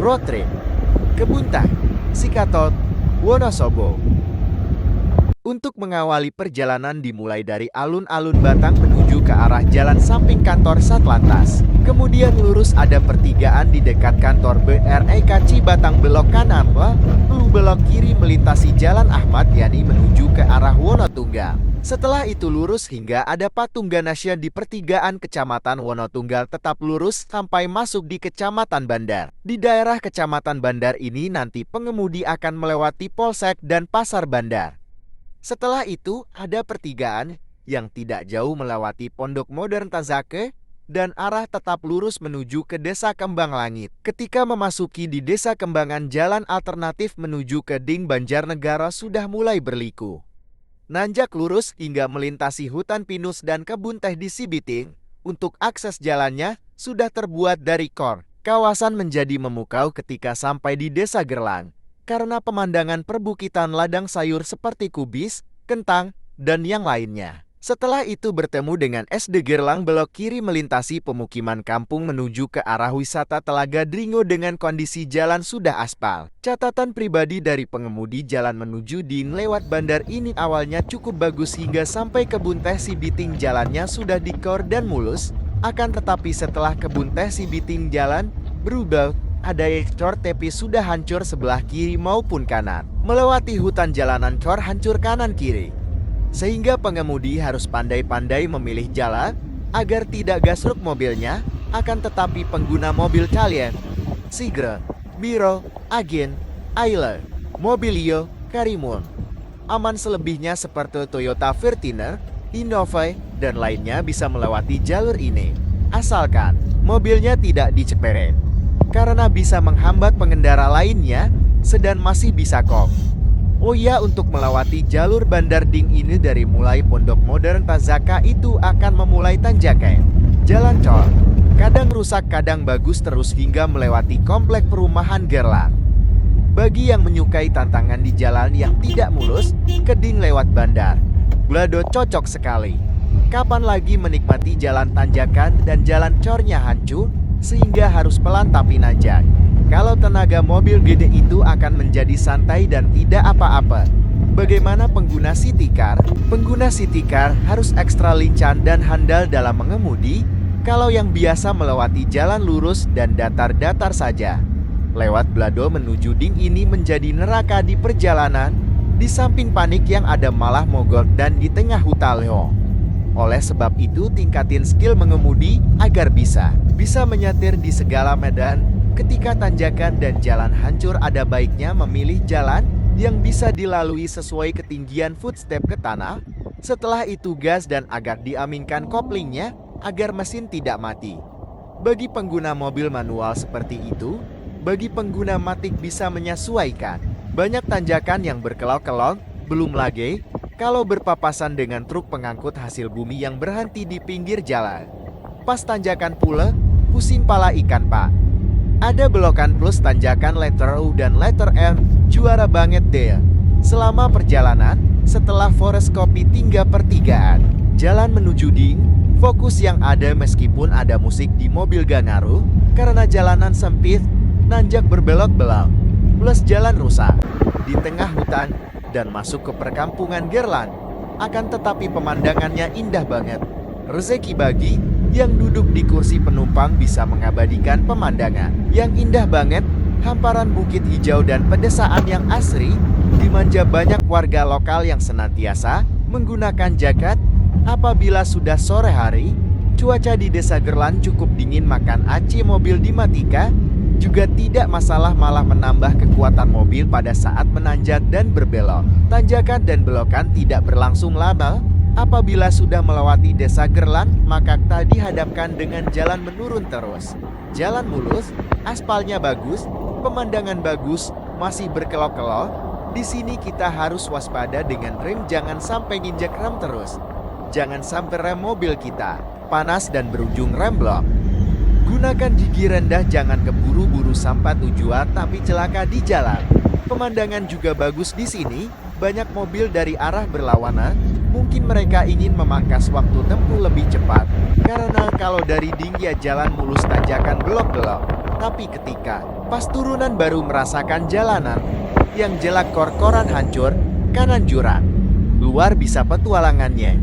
road trip, Kebuntang, Sikatot, Wonosobo. Untuk mengawali perjalanan dimulai dari alun-alun Batang menuju ke arah jalan samping kantor Satlantas. Kemudian lurus ada pertigaan di dekat kantor BREK Cibatang belok kanan, lalu belok kiri melintasi jalan Ahmad Yani menuju ke arah Wonotunggal. Setelah itu lurus hingga ada patung Ganasya di pertigaan Kecamatan Wonotunggal, tetap lurus sampai masuk di Kecamatan Bandar. Di daerah Kecamatan Bandar ini nanti pengemudi akan melewati Polsek dan Pasar Bandar. Setelah itu ada pertigaan yang tidak jauh melewati Pondok Modern Tazake dan arah tetap lurus menuju ke Desa Kembang Langit. Ketika memasuki di Desa Kembangan, jalan alternatif menuju ke Ding Banjarnegara sudah mulai berliku. Nanjak lurus hingga melintasi hutan pinus dan kebun teh di Sibiting. Untuk akses jalannya sudah terbuat dari kor. Kawasan menjadi memukau ketika sampai di Desa Gerlang karena pemandangan perbukitan ladang sayur seperti kubis, kentang, dan yang lainnya. Setelah itu bertemu dengan SD Gerlang, belok kiri melintasi pemukiman kampung menuju ke arah wisata Telaga Dringo dengan kondisi jalan sudah aspal. Catatan pribadi dari pengemudi, jalan menuju Ding lewat bandar ini awalnya cukup bagus hingga sampai kebun teh Sibiting, jalannya sudah dikor dan mulus. Akan tetapi setelah kebun teh Sibiting jalan berubah, ada cor tepi sudah hancur sebelah kiri maupun kanan. Melewati hutan jalanan cor hancur kanan kiri. Sehingga pengemudi harus pandai-pandai memilih jalan agar tidak gasruk mobilnya. Akan tetapi pengguna mobil kalian, Sigre, Biro, Agen, Ayla, Mobilio, Karimun, aman. Selebihnya seperti Toyota Vertiner, Innova, dan lainnya bisa melewati jalur ini. Asalkan mobilnya tidak diceperet, karena bisa menghambat pengendara lainnya, sedang masih bisa kok. Oh ya, untuk melewati jalur Bandar Ding ini dari mulai Pondok Modern Tazaka itu akan memulai tanjakan. Jalan cor, kadang rusak kadang bagus terus hingga melewati komplek perumahan Gerlang. Bagi yang menyukai tantangan di jalan yang tidak mulus, Keding lewat bandar, Blado cocok sekali. Kapan lagi menikmati jalan tanjakan dan jalan cornya hancur? Sehingga harus pelan tapi nanjak. Kalau tenaga mobil gede itu akan menjadi santai dan tidak apa-apa. Bagaimana pengguna city car? Pengguna city car harus ekstra lincah dan handal dalam mengemudi. Kalau yang biasa melewati jalan lurus dan datar-datar saja, lewat Blado menuju Ding ini menjadi neraka di perjalanan. Di samping panik yang ada malah mogok dan di tengah hutan leho. Oleh sebab itu tingkatin skill mengemudi agar bisa menyetir di segala medan. Ketika tanjakan dan jalan hancur ada baiknya memilih jalan yang bisa dilalui sesuai ketinggian footstep ke tanah. Setelah itu gas dan agar diaminkan koplingnya agar mesin tidak mati. Bagi pengguna mobil manual seperti itu, bagi pengguna matic bisa menyesuaikan. Banyak tanjakan yang berkelok-kelok, belum lagi kalau berpapasan dengan truk pengangkut hasil bumi yang berhenti di pinggir jalan. Pas tanjakan pula, pusing pala ikan pak. Ada belokan plus tanjakan letter U dan letter M, juara banget deh. Selama perjalanan, setelah Forest Kopi tinggal pertigaan, jalan menuju Ding, fokus yang ada meskipun ada musik di mobil gak ngaruh, karena jalanan sempit, nanjak berbelok-belok, plus jalan rusak, di tengah hutan, dan masuk ke perkampungan Gerlang. Akan tetapi pemandangannya indah banget. Rezeki bagi yang duduk di kursi penumpang bisa mengabadikan pemandangan yang indah banget. Hamparan bukit hijau dan pedesaan yang asri dimanja banyak warga lokal yang senantiasa menggunakan jaket. Apabila sudah sore hari, cuaca di Desa Gerlang cukup dingin, makan AC mobil dimatikan juga tidak masalah, malah menambah kekuatan mobil pada saat menanjak dan berbelok. Tanjakan dan belokan tidak berlangsung lama. Apabila sudah melewati Desa Gerlang, maka tak dihadapkan dengan jalan menurun terus. Jalan mulus, aspalnya bagus, pemandangan bagus, masih berkelok-kelok. Di sini kita harus waspada dengan rem, jangan sampai nginjak rem terus. Jangan sampai rem mobil kita panas dan berujung remblong. Gunakan gigi rendah, jangan keburu-buru sampai tujuan tapi celaka di jalan. Pemandangan juga bagus di sini, banyak mobil dari arah berlawanan. Mungkin mereka ingin memangkas waktu tempuh lebih cepat. Karena kalau dari Ding ya jalan mulus, tanjakan belok-belok. Tapi ketika pas turunan baru merasakan jalanan yang jelek, kor-koran hancur, kanan jurang. Luar bisa petualangannya.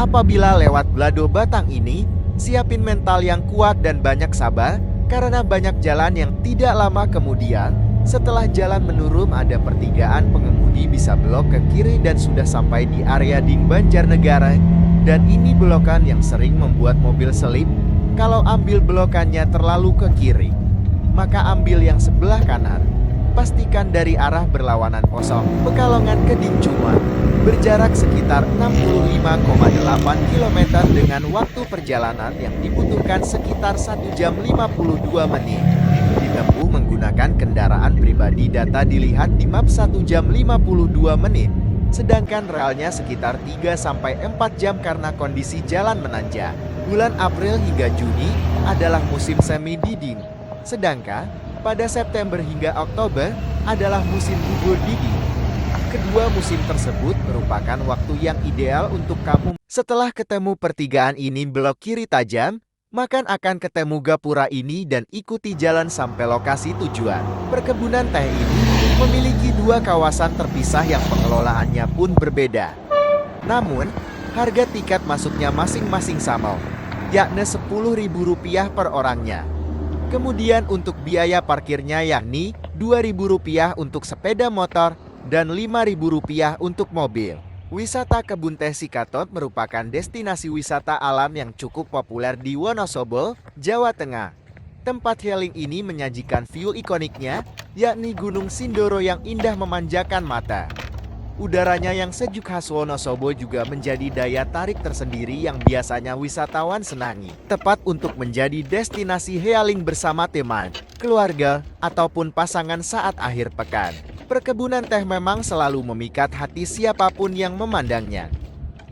Apabila lewat Glado Batang ini, siapin mental yang kuat dan banyak sabar, karena banyak jalan yang tidak lama kemudian, setelah jalan menurun ada pertigaan, pengemudi bisa belok ke kiri dan sudah sampai di area Ding Banjarnegara. Dan ini belokan yang sering membuat mobil selip. Kalau ambil belokannya terlalu ke kiri, maka ambil yang sebelah kanan. Pastikan dari arah berlawanan kosong, Pekalongan ke Dingcuma. Berjarak sekitar 65,8 km dengan waktu perjalanan yang dibutuhkan sekitar 1 jam 52 menit. Ditempuh menggunakan kendaraan pribadi, data dilihat di map 1 jam 52 menit. Sedangkan realnya sekitar 3-4 jam karena kondisi jalan menanjak. Bulan April hingga Juni adalah musim semi diding. Sedangkan pada September hingga Oktober adalah musim gugur diding. Kedua musim tersebut merupakan waktu yang ideal untuk kamu. Setelah ketemu pertigaan ini belok kiri tajam, maka akan ketemu gapura ini dan ikuti jalan sampai lokasi tujuan. Perkebunan teh ini memiliki dua kawasan terpisah yang pengelolaannya pun berbeda. Namun, harga tiket masuknya masing-masing sama, yakni Rp10.000 per orangnya. Kemudian untuk biaya parkirnya yakni Rp2.000 untuk sepeda motor dan Rp5.000 untuk mobil. Wisata Kebun Teh Sikatot merupakan destinasi wisata alam yang cukup populer di Wonosobo, Jawa Tengah. Tempat healing ini menyajikan view ikoniknya, yakni Gunung Sindoro yang indah memanjakan mata. Udaranya yang sejuk khas Wonosobo juga menjadi daya tarik tersendiri yang biasanya wisatawan senangi. Tepat untuk menjadi destinasi healing bersama teman, keluarga, ataupun pasangan saat akhir pekan. Perkebunan teh memang selalu memikat hati siapapun yang memandangnya.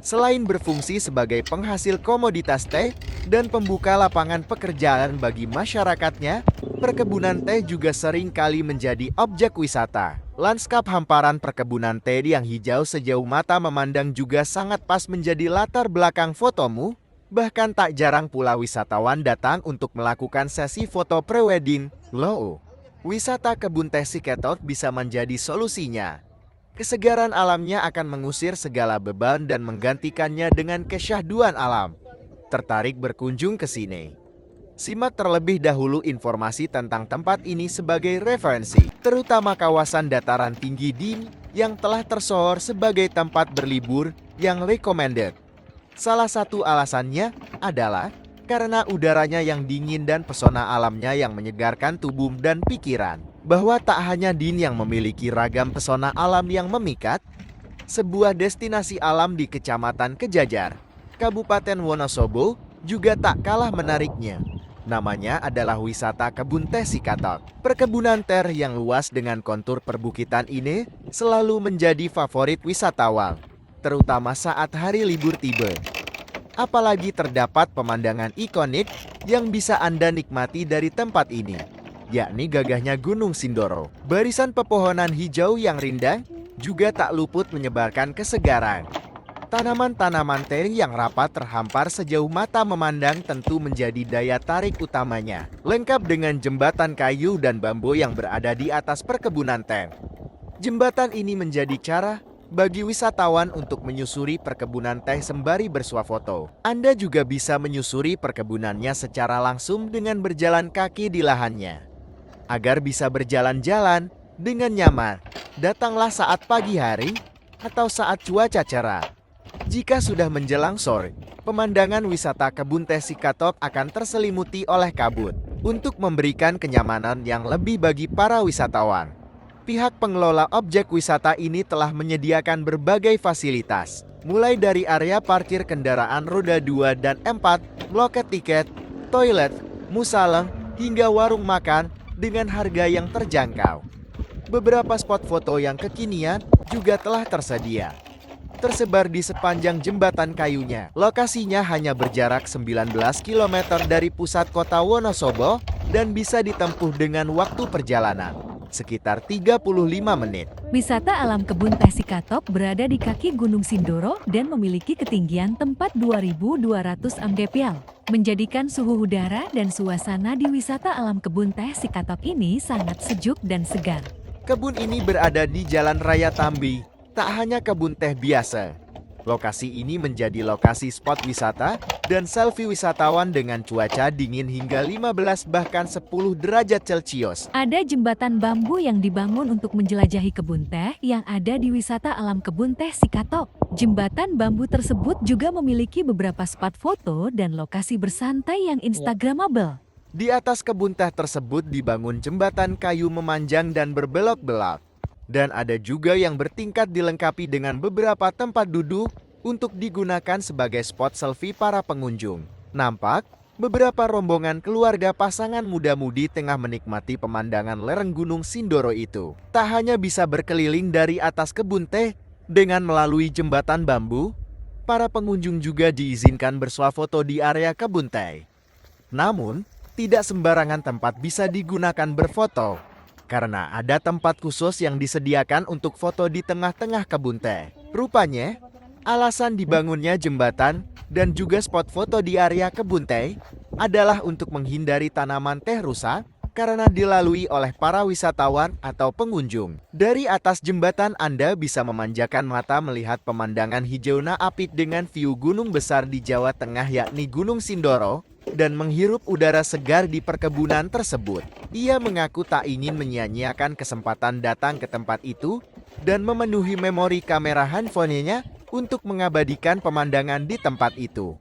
Selain berfungsi sebagai penghasil komoditas teh dan pembuka lapangan pekerjaan bagi masyarakatnya, perkebunan teh juga sering kali menjadi objek wisata. Lanskap hamparan perkebunan teh yang hijau sejauh mata memandang juga sangat pas menjadi latar belakang fotomu. Bahkan tak jarang pula wisatawan datang untuk melakukan sesi foto prewedding. Loh, wisata Kebun Teh Sikatot bisa menjadi solusinya. Kesegaran alamnya akan mengusir segala beban dan menggantikannya dengan kesyahduan alam. Tertarik berkunjung ke sini? Simak terlebih dahulu informasi tentang tempat ini sebagai referensi, terutama kawasan dataran tinggi Ding yang telah tersohor sebagai tempat berlibur yang recommended. Salah satu alasannya adalah karena udaranya yang dingin dan pesona alamnya yang menyegarkan tubuh dan pikiran. Bahwa tak hanya Ding yang memiliki ragam pesona alam yang memikat, sebuah destinasi alam di Kecamatan Kejajar, Kabupaten Wonosobo juga tak kalah menariknya. Namanya adalah wisata Kebun Teh Sikatot. Perkebunan teh yang luas dengan kontur perbukitan ini selalu menjadi favorit wisatawan, terutama saat hari libur tiba. Apalagi terdapat pemandangan ikonik yang bisa Anda nikmati dari tempat ini, yakni gagahnya Gunung Sindoro. Barisan pepohonan hijau yang rindang juga tak luput menyebarkan kesegaran. Tanaman-tanaman teh yang rapat terhampar sejauh mata memandang tentu menjadi daya tarik utamanya. Lengkap dengan jembatan kayu dan bambu yang berada di atas perkebunan teh. Jembatan ini menjadi cara bagi wisatawan untuk menyusuri perkebunan teh sembari bersuah foto. Anda juga bisa menyusuri perkebunannya secara langsung dengan berjalan kaki di lahannya. Agar bisa berjalan-jalan dengan nyaman, datanglah saat pagi hari atau saat cuaca cerah. Jika sudah menjelang sore, pemandangan wisata Kebun Teh Sikatot akan terselimuti oleh kabut. Untuk memberikan kenyamanan yang lebih bagi para wisatawan, pihak pengelola objek wisata ini telah menyediakan berbagai fasilitas, mulai dari area parkir kendaraan roda 2 dan 4, loket tiket, toilet, musala, hingga warung makan dengan harga yang terjangkau. Beberapa spot foto yang kekinian juga telah tersedia, tersebar di sepanjang jembatan kayunya. Lokasinya hanya berjarak 19 km dari pusat kota Wonosobo dan bisa ditempuh dengan waktu perjalanan sekitar 35 menit. Wisata alam Kebun Teh Sikatot berada di kaki Gunung Sindoro dan memiliki ketinggian tempat 2.200 mdpl. menjadikan suhu udara dan suasana di wisata alam kebun teh Sikatop ini sangat sejuk dan segar. Kebun ini berada di Jalan Raya Tambi, tak hanya kebun teh biasa. Lokasi ini menjadi lokasi spot wisata dan selfie wisatawan dengan cuaca dingin hingga 15 bahkan 10 derajat Celcius. Ada jembatan bambu yang dibangun untuk menjelajahi kebun teh yang ada di wisata alam kebun teh Sikatop. Jembatan bambu tersebut juga memiliki beberapa spot foto dan lokasi bersantai yang instagramable. Di atas kebun teh tersebut dibangun jembatan kayu memanjang dan berbelok-belok. Dan ada juga yang bertingkat dilengkapi dengan beberapa tempat duduk untuk digunakan sebagai spot selfie para pengunjung. Nampak, beberapa rombongan keluarga pasangan muda-mudi tengah menikmati pemandangan lereng Gunung Sindoro itu. Tak hanya bisa berkeliling dari atas kebun teh dengan melalui jembatan bambu, para pengunjung juga diizinkan bersuah foto di area kebun teh. Namun, tidak sembarangan tempat bisa digunakan berfoto, karena ada tempat khusus yang disediakan untuk foto di tengah-tengah kebun teh. Rupanya, alasan dibangunnya jembatan dan juga spot foto di area kebun teh adalah untuk menghindari tanaman teh rusak karena dilalui oleh para wisatawan atau pengunjung. Dari atas jembatan Anda bisa memanjakan mata melihat pemandangan hijau apit dengan view gunung besar di Jawa Tengah yakni Gunung Sindoro, dan menghirup udara segar di perkebunan tersebut. Ia mengaku tak ingin menyia-nyiakan kesempatan datang ke tempat itu dan memenuhi memori kamera handphonenya untuk mengabadikan pemandangan di tempat itu.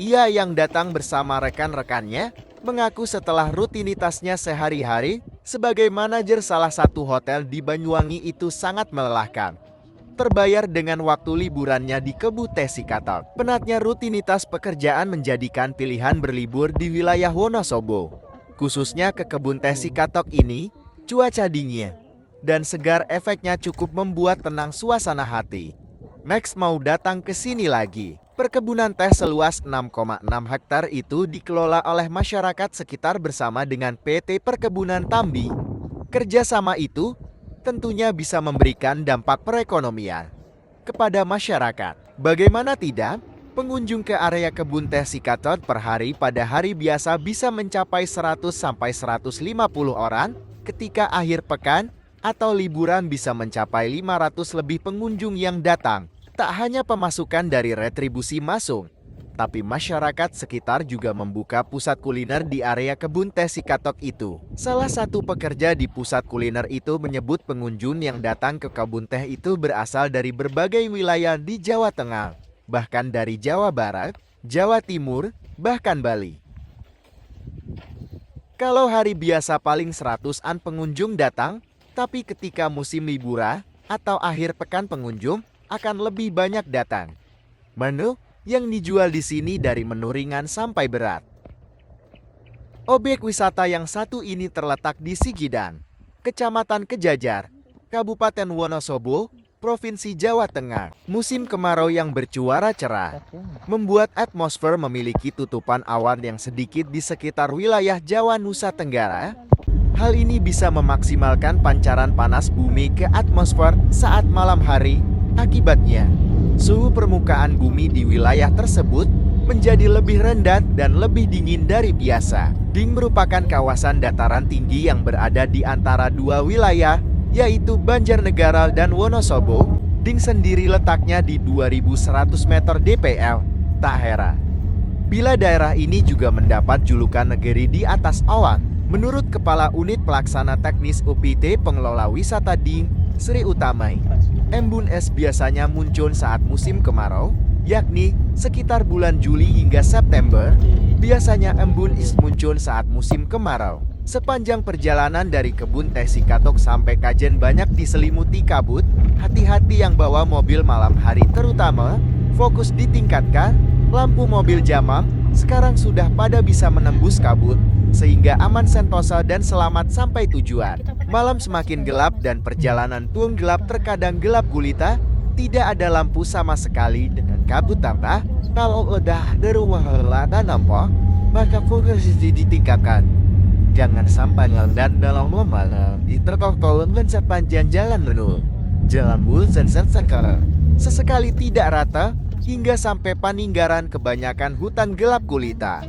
Ia yang datang bersama rekan-rekannya mengaku setelah rutinitasnya sehari-hari sebagai manajer salah satu hotel di Banyuwangi itu sangat melelahkan. Terbayar dengan waktu liburannya di kebun teh Sikatop. Penatnya rutinitas pekerjaan menjadikan pilihan berlibur di wilayah Wonosobo. Khususnya ke kebun teh Sikatop ini, cuaca dingin dan segar efeknya cukup membuat tenang suasana hati. Max mau datang ke sini lagi. Perkebunan teh seluas 6,6 hektar itu dikelola oleh masyarakat sekitar bersama dengan PT Perkebunan Tambi. Kerjasama itu tentunya bisa memberikan dampak perekonomian kepada masyarakat. Bagaimana tidak, pengunjung ke area kebun teh Sikatop per hari pada hari biasa bisa mencapai 100 sampai 150 orang, ketika akhir pekan atau liburan bisa mencapai 500 lebih pengunjung yang datang. Tak hanya pemasukan dari retribusi masuk, tapi masyarakat sekitar juga membuka pusat kuliner di area kebun teh Sikatop itu. Salah satu pekerja di pusat kuliner itu menyebut pengunjung yang datang ke kebun teh itu berasal dari berbagai wilayah di Jawa Tengah, bahkan dari Jawa Barat, Jawa Timur, bahkan Bali. Kalau hari biasa paling 100-an pengunjung datang, tapi ketika musim liburan atau akhir pekan pengunjung akan lebih banyak datang. Menu yang dijual di sini dari menu ringan sampai berat. Objek wisata yang satu ini terletak di Sigidan, Kecamatan Kejajar, Kabupaten Wonosobo, Provinsi Jawa Tengah. Musim kemarau yang bercuara cerah membuat atmosfer memiliki tutupan awan yang sedikit di sekitar wilayah Jawa Nusa Tenggara. Hal ini bisa memaksimalkan pancaran panas bumi ke atmosfer saat malam hari. Akibatnya, suhu permukaan bumi di wilayah tersebut menjadi lebih rendah dan lebih dingin dari biasa. Ding merupakan kawasan dataran tinggi yang berada di antara dua wilayah, yaitu Banjarnegara dan Wonosobo. Ding sendiri letaknya di 2100 meter DPL. Tak heran bila daerah ini juga mendapat julukan negeri di atas awan. Menurut Kepala Unit Pelaksana Teknis UPT Pengelola Wisata Ding, Sri Utamai, embun es biasanya muncul saat musim kemarau, yakni sekitar bulan Juli hingga September. Biasanya embun es muncul saat musim kemarau. Sepanjang perjalanan dari kebun teh Sikatop sampai Kajen banyak diselimuti kabut. Hati-hati yang bawa mobil malam hari terutama, fokus ditingkatkan. Lampu mobil Jamam sekarang sudah pada bisa menembus kabut, sehingga aman sentosa dan selamat sampai tujuan. Malam semakin gelap dan perjalanan pun gelap, terkadang gelap gulita, tidak ada lampu sama sekali dengan kabut tambah. Kalau udah dari wahala nampak, maka fokus ditingkatkan. Jangan sampai ngelandat dalam malam di terkok tolong dan sepanjang jalan menul. Jalan bul sen sekarang. sesekali tidak rata, hingga sampai peninggaran kebanyakan hutan gelap gulita.